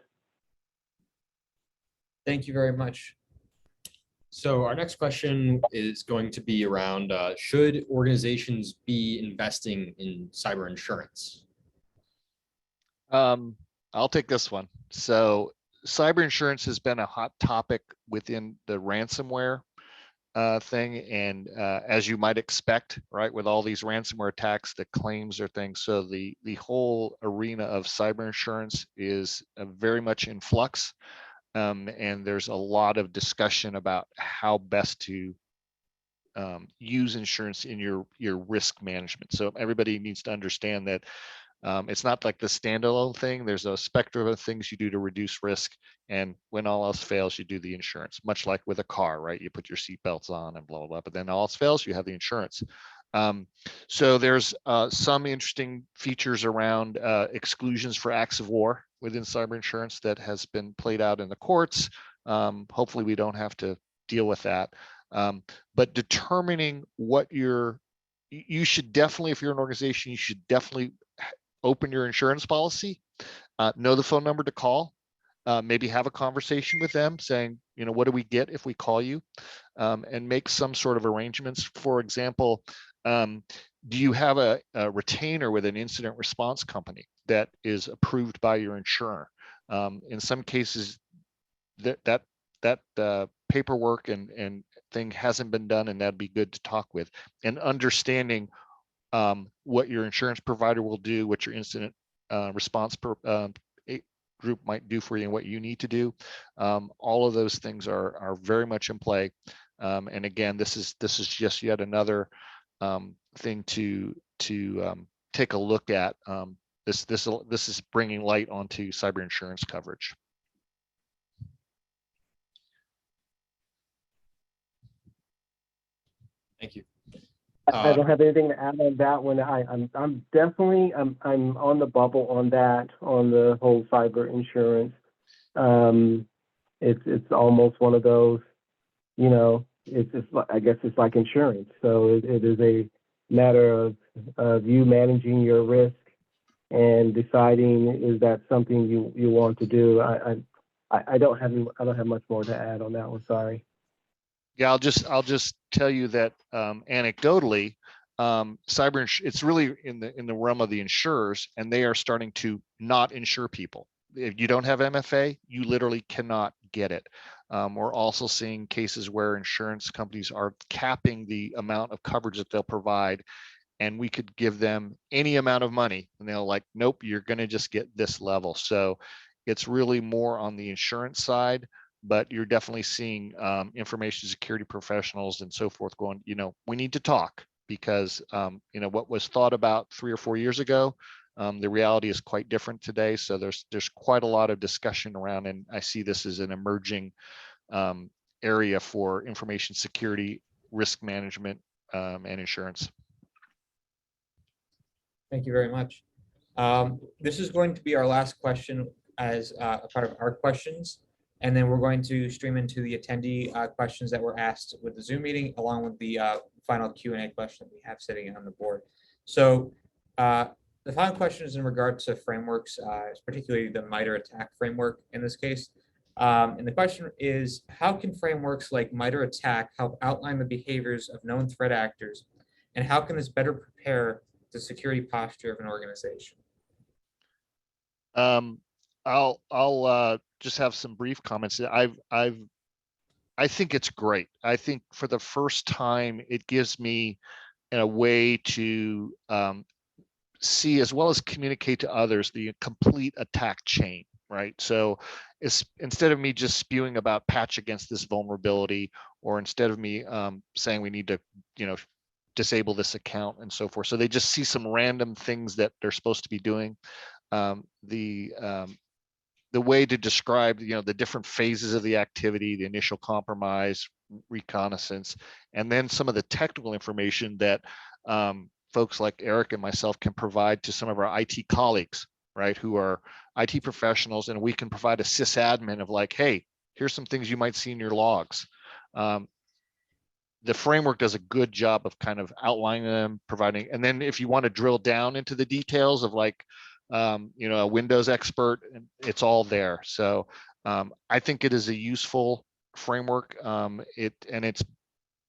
Thank you very much. So our next question is going to be around, should organizations be investing in cyber insurance? I'll take this one. So cyber insurance has been a hot topic within the ransomware thing. And as you might expect, right, with all these ransomware attacks, the claims are things. So the whole arena of cyber insurance is very much in flux. And there's a lot of discussion about how best to use insurance in your risk management. So everybody needs to understand that it's not like the standalone thing. There's a spectrum of things you do to reduce risk. And when all else fails, you do the insurance, much like with a car, right? You put your seatbelts on and blah, blah, blah. But then all else fails, you have the insurance. So there's some interesting features around exclusions for acts of war within cyber insurance that has been played out in the courts. Hopefully we don't have to deal with that. But determining what you should definitely, if you're an organization, you should definitely open your insurance policy, know the phone number to call, maybe have a conversation with them saying, what do we get if we call you, and make some sort of arrangements. For example, do you have a retainer with an incident response company that is approved by your insurer? In some cases, that paperwork and thing hasn't been done, and that'd be good to talk with. And understanding what your insurance provider will do, what your incident response group might do for you, and what you need to do. All of those things are very much in play. And again, this is just yet another thing to take a look at. This is bringing light onto cyber insurance coverage. Thank you. I don't have anything to add on that one. I'm definitely I'm on the bubble on that, on the whole cyber insurance. It's almost one of those, I guess it's like insurance. So it is a matter of you managing your risk and deciding, is that something you want to do. I don't have much more to add on that one. Sorry. Yeah, I'll just tell you that anecdotally, it's really in the realm of the insurers, and they are starting to not insure people. if you don't have MFA, you literally cannot get it. We're also seeing cases where insurance companies are capping the amount of coverage that they'll provide, and we could give them any amount of money and they'll like, nope, you're going to just get this level. So it's really more on the insurance side, but you're definitely seeing information security professionals and so forth going, we need to talk, because what was thought about 3 or 4 years ago, the reality is quite different today. So there's quite a lot of discussion around, and I see this as an emerging area for information security, risk management, and insurance. Thank you very much. This is going to be our last question as a part of our questions. And then we're going to stream into the attendee questions that were asked with the Zoom meeting, along with the final Q&A question we have sitting on the board. So the final question is in regard to frameworks, particularly the MITRE ATT&CK framework in this case. And the question is, how can frameworks like MITRE ATT&CK help outline the behaviors of known threat actors? And how can this better prepare the security posture of an organization? I'll just have some brief comments. I think it's great. I think for the first time, it gives me a way to see, as well as communicate to others, the complete attack chain, right? So instead of me just spewing about patch against this vulnerability, or instead of me saying we need to, disable this account and so forth. So they just see some random things that they're supposed to be doing. The way to describe, the different phases of the activity, the initial compromise, reconnaissance, and then some of the technical information that folks like Eric and myself can provide to some of our IT colleagues, right, who are IT professionals, and we can provide a sysadmin of like, hey, here's some things you might see in your logs. The framework does a good job of kind of outlining them, providing, and then if you want to drill down into the details of like, a Windows expert, it's all there. So I think it is a useful framework. It's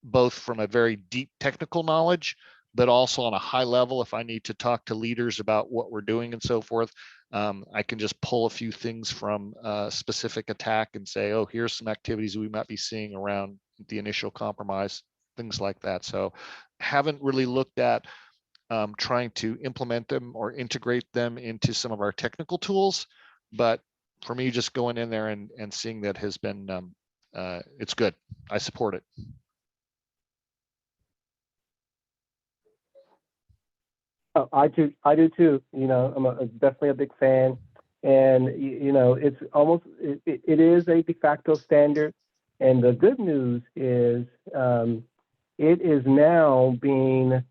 both from a very deep technical knowledge, but also on a high level. If I need to talk to leaders about what we're doing and so forth, I can just pull a few things from a specific attack and say, oh, here's some activities we might be seeing around the initial compromise, things like that. So haven't really looked at trying to implement them or integrate them into some of our technical tools, but for me, just going in there and seeing that has been, it's good. I support it. Oh, I do too. I'm definitely a big fan, and it's almost it is a de facto standard. And the good news is it is now being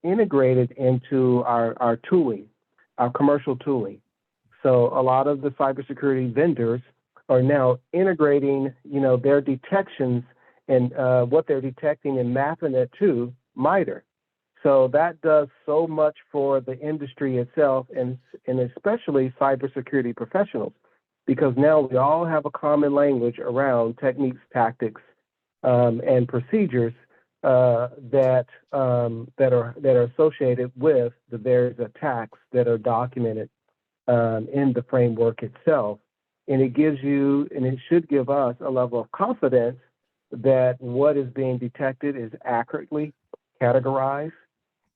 integrated into our tooling, our commercial tooling. So a lot of the cybersecurity vendors are now integrating their detections and what they're detecting and mapping it to MITRE. So that does so much for the industry itself, and especially cybersecurity professionals, because now we all have a common language around techniques, tactics, and procedures that are associated with the various attacks that are documented in the framework itself. And it gives you, and it should give us, a level of confidence that what is being detected is accurately categorized.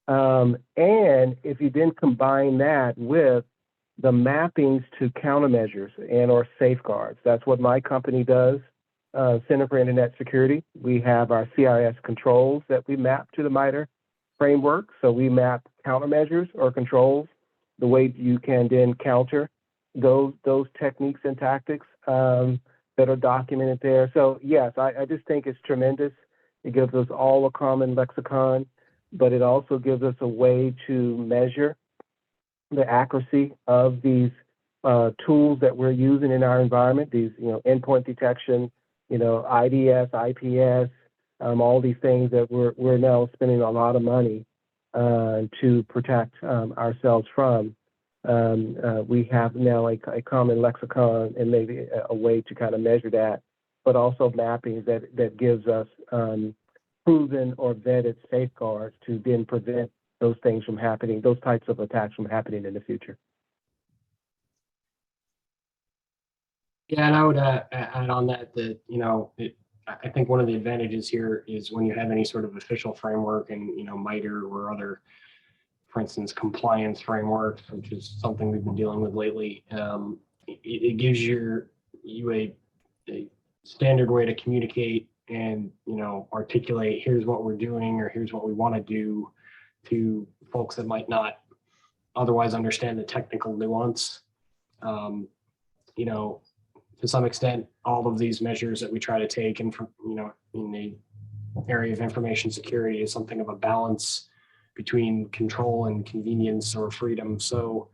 And if you then combine that with the mappings to countermeasures and or safeguards, that's what my company does, Center for Internet Security. We have our CIS controls that we map to the MITRE framework. So we map countermeasures or controls, the way you can then counter those techniques and tactics that are documented there. So yes, I just think it's tremendous. It gives us all a common lexicon, but it also gives us a way to measure the accuracy of these tools that we're using in our environment, these endpoint detection, IDS, IPS, all these things that we're now spending a lot of money to protect ourselves from. We have now a common lexicon and maybe a way to kind of measure that, but also mapping that gives us proven or vetted safeguards to then prevent those things from happening, those types of attacks from happening in the future. Yeah, and I would add on that I think one of the advantages here is when you have any sort of official framework and MITRE or other, for instance, compliance frameworks, which is something we've been dealing with lately. It gives you a standard way to communicate and articulate, here's what we're doing or here's what we want to do, to folks that might not otherwise understand the technical nuance. Um, you know, to some extent, all of these measures that we try to take in the area of information security is something of a balance between control and convenience or freedom. So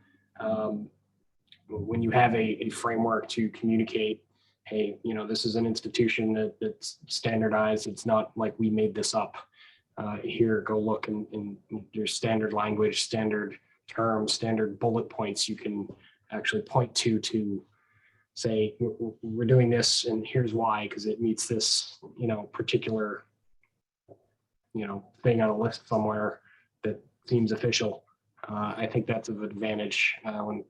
when you have a framework to communicate, hey, this is an institution that's standardized. It's not like we made this up. Here, go look in your standard language, standard terms, standard bullet points you can actually point to say, we're doing this and here's why, because it meets this, particular, thing on a list somewhere that seems official. I think that's of advantage when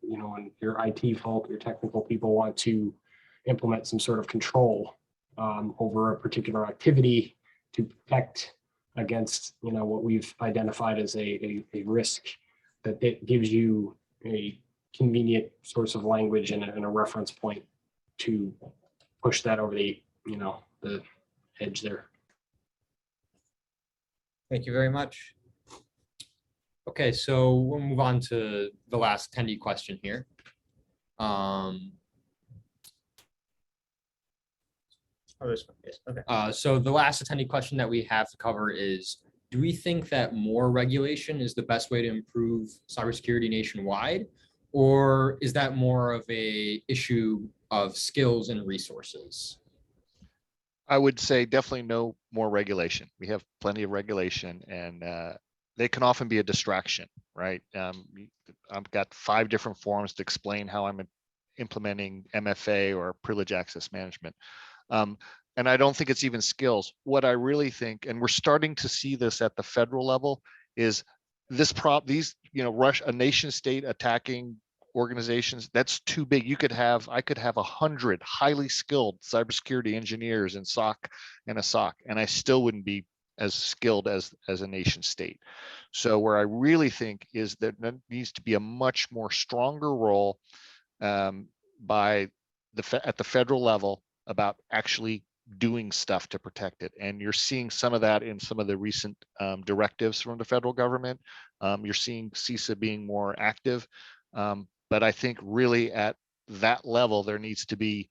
your IT folk, your technical people want to implement some sort of control over a particular activity to protect against, what we've identified as a risk, that it gives you a convenient source of language and a reference point to push that over the edge there. Thank you very much. Okay, so we'll move on to the last attendee question here. Oh, this one, yes, okay. So the last attendee question that we have to cover is, do we think that more regulation is the best way to improve cybersecurity nationwide? Or is that more of a issue of skills and resources? I would say definitely no more regulation. We have plenty of regulation, and they can often be a distraction, right? I've got 5 different forms to explain how I'm implementing MFA or privilege access management. And I don't think it's even skills. What I really think, and we're starting to see this at the federal level, is a nation state attacking organizations, that's too big. I could have 100 highly skilled cybersecurity engineers in SOC and a SOC, and I still wouldn't be as skilled as a nation state. So where I really think is that there needs to be a much more stronger role at the federal level about actually doing stuff to protect it. And you're seeing some of that in some of the recent directives from the federal government. You're seeing CISA being more active. But I think really at that level, there needs to be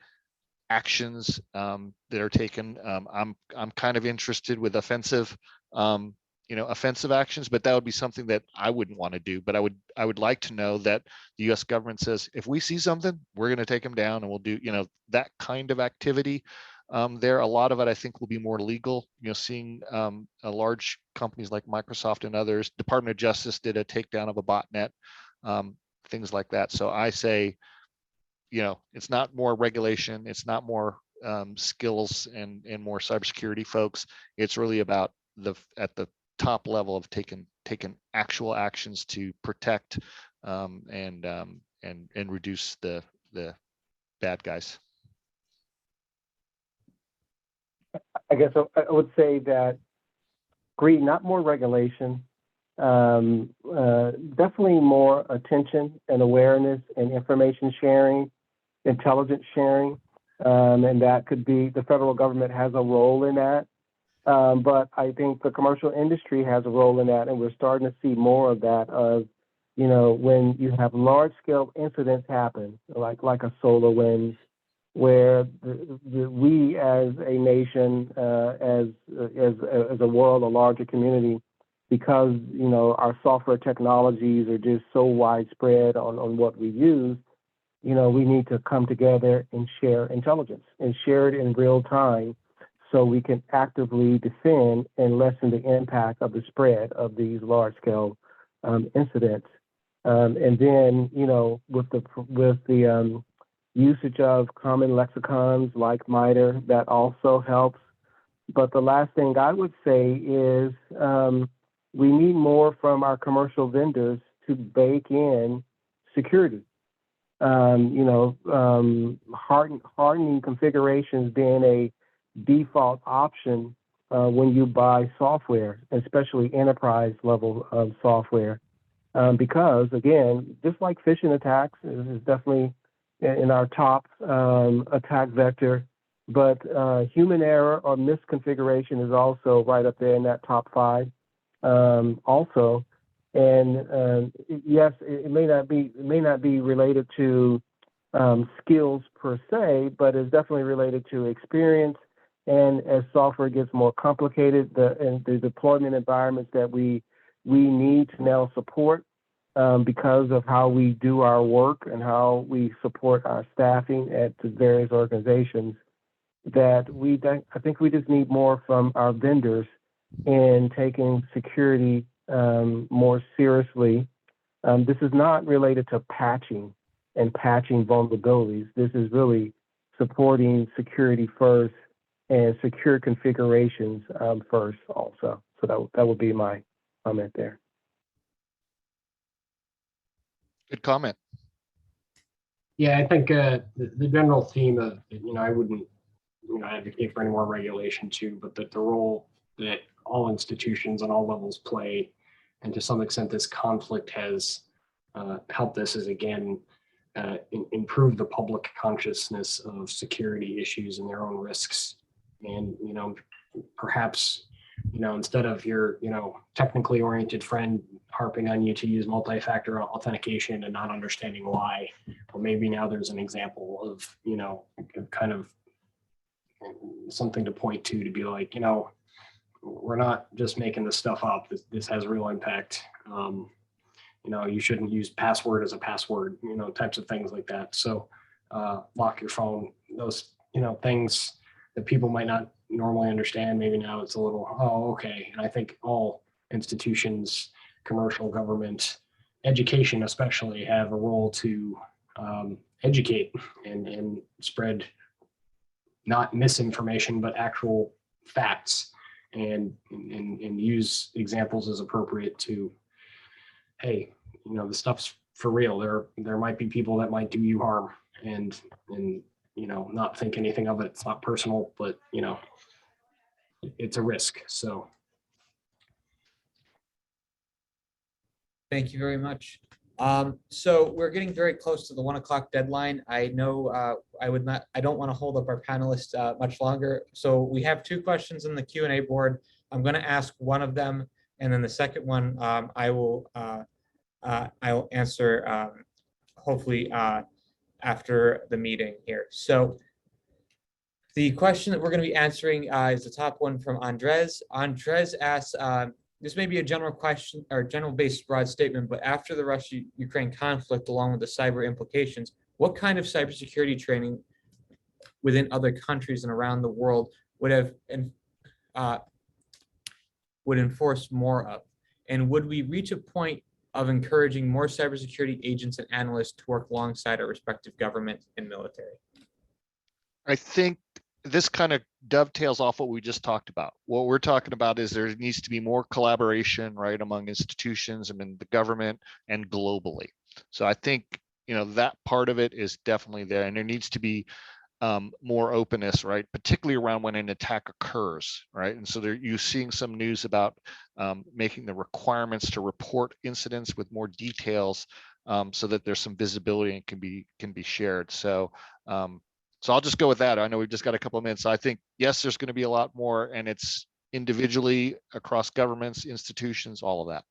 actions that are taken. I'm kind of interested with offensive actions, but that would be something that I wouldn't want to do. But I would like to know that the U.S. government says, if we see something, we're going to take them down, and we'll do that kind of activity. There, a lot of it I think will be more legal. Seeing large companies like Microsoft and others, Department of Justice did a takedown of a botnet. Things like that. So I say, it's not more regulation, it's not more skills and more cybersecurity folks. It's really about at the top level of taking actual actions to protect and reduce the bad guys. I guess I would say that, agree, not more regulation, definitely more attention and awareness and information sharing, intelligence sharing, and that could be, the federal government has a role in that, but I think the commercial industry has a role in that, and we're starting to see more of that. When you have large-scale incidents happen, like a SolarWinds, where we as a nation, as a world, a larger community, because our software technologies are just so widespread on what we use, we need to come together and share intelligence and share it in real time, so we can actively defend and lessen the impact of the spread of these large-scale incidents. And then, with the usage of common lexicons like MITRE, that also helps. But the last thing I would say is we need more from our commercial vendors to bake in security. hardening configurations being a default option when you buy software, especially enterprise level of software. Because again, just like phishing attacks is definitely in our top attack vector, but human error or misconfiguration is also right up there in that top 5 also. And yes, it may not be related to skills per se, but it's definitely related to experience. And as software gets more complicated, the deployment environments that we need to now support because of how we do our work and how we support our staffing at the various organizations, that I think we just need more from our vendors in taking security more seriously. This is not related to patching and patching vulnerabilities. This is really supporting security first and secure configurations first also. So that would be my comment there. Good comment. Yeah, I think the general theme of, I wouldn't, advocate for any more regulation too, but the role that all institutions on all levels play, and to some extent this conflict has helped us, is again, improve the public consciousness of security issues and their own risks. And, perhaps, instead of your, technically oriented friend harping on you to use multi-factor authentication and not understanding why, or maybe now there's an example of, kind of something to point to be like, we're not just making this stuff up. This has real impact. You shouldn't use password as a password, types of things like that. So lock your phone, those, things that people might not normally understand. Maybe now it's a little, oh, okay. And I think all institutions, commercial, government, education especially, have a role to educate and spread not misinformation, but actual facts, and use examples as appropriate to, hey, the stuff's for real. There might be people that might do you harm, and not think anything of it. It's not personal, but it's a risk. So Thank you very much. So we're getting very close to the 1 o'clock deadline. I know I don't want to hold up our panelists much longer. So we have 2 questions in the Q&A board. I'm going to ask one of them, and then the second one I will answer hopefully after the meeting here. So the question that we're going to be answering is the top one from Andres. Andres asks, this may be a general question or general-based broad statement, but after the Russia-Ukraine conflict, along with the cyber implications, what kind of cybersecurity training within other countries and around the world would enforce more of? And would we reach a point of encouraging more cybersecurity agents and analysts to work alongside our respective government and military? I think this kind of dovetails off what we just talked about. What we're talking about is there needs to be more collaboration, right, among institutions and in the government and globally. So I think, that part of it is definitely there, and there needs to be more openness, right, particularly around when an attack occurs, right? And so you're seeing some news about making the requirements to report incidents with more details, so that there's some visibility and can be shared. So I'll just go with that. I know we've just got a couple of minutes. I think, yes, there's going to be a lot more, and it's individually across governments, institutions, all of that.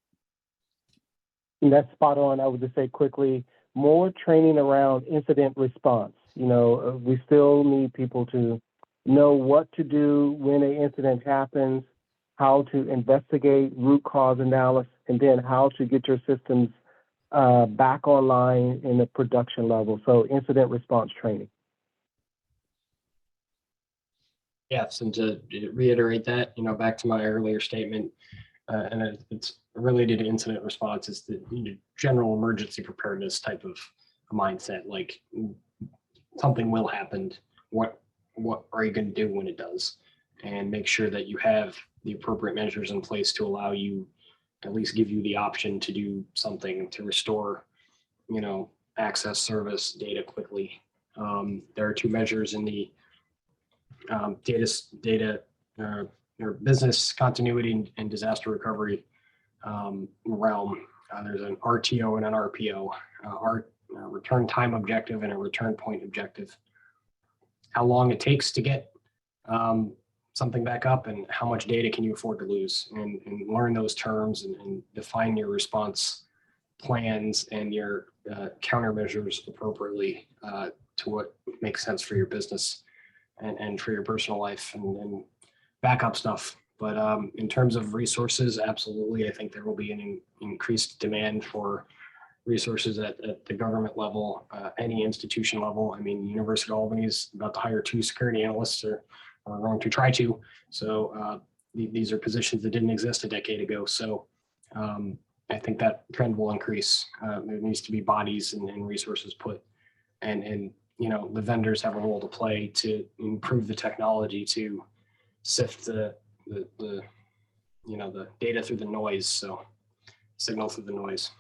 And that's spot on. I would just say quickly, more training around incident response. We still need people to know what to do when an incident happens, how to investigate root cause analysis, and then how to get your systems back online in the production level. So incident response training. yes, and to reiterate that, back to my earlier statement, and it's related to incident response, is the general emergency preparedness type of mindset. Like, something will happen. What are you going to do when it does? And make sure that you have the appropriate measures in place to allow you, at least give you the option to do something to restore, access service data quickly. There are two measures in the data or business continuity and disaster recovery realm. There's an RTO and an RPO, return time objective and a return point objective. How long it takes to get something back up and how much data can you afford to lose, and learn those terms and define your response plans and your countermeasures appropriately to what makes sense for your business and for your personal life and backup stuff. But in terms of resources, absolutely, I think there will be an increased demand for resources at the government level, any institution level. I mean, University of Albany is about to hire 2 security analysts, or going to try to. So these are positions that didn't exist a decade ago. So I think that trend will increase. There needs to be bodies and resources put, and the vendors have a role to play to improve the technology to sift the data through the noise. So signal through the noise.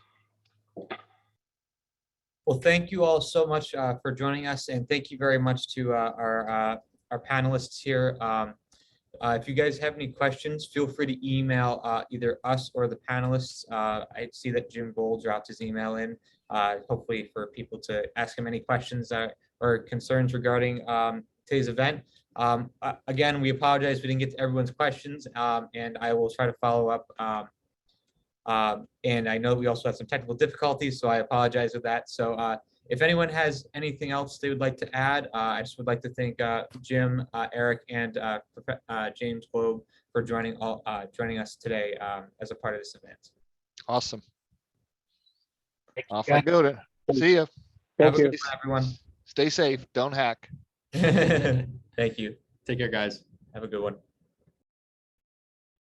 Well, thank you all so much for joining us, and thank you very much to our panelists here. If you guys have any questions, feel free to email either us or the panelists. I see that Jim Bull dropped his email in, hopefully for people to ask him any questions or concerns regarding today's event. Again, we apologize we didn't get to everyone's questions, and I will try to follow up. And I know we also had some technical difficulties, so I apologize for that. So if anyone has anything else they would like to add, I just would like to thank Jim, Eric, and James Globe for joining us today as a part of this event. Awesome. Off I go to see you. Have a good one, everyone. Stay safe. Don't hack. Thank you. Take care, guys. Have a good one.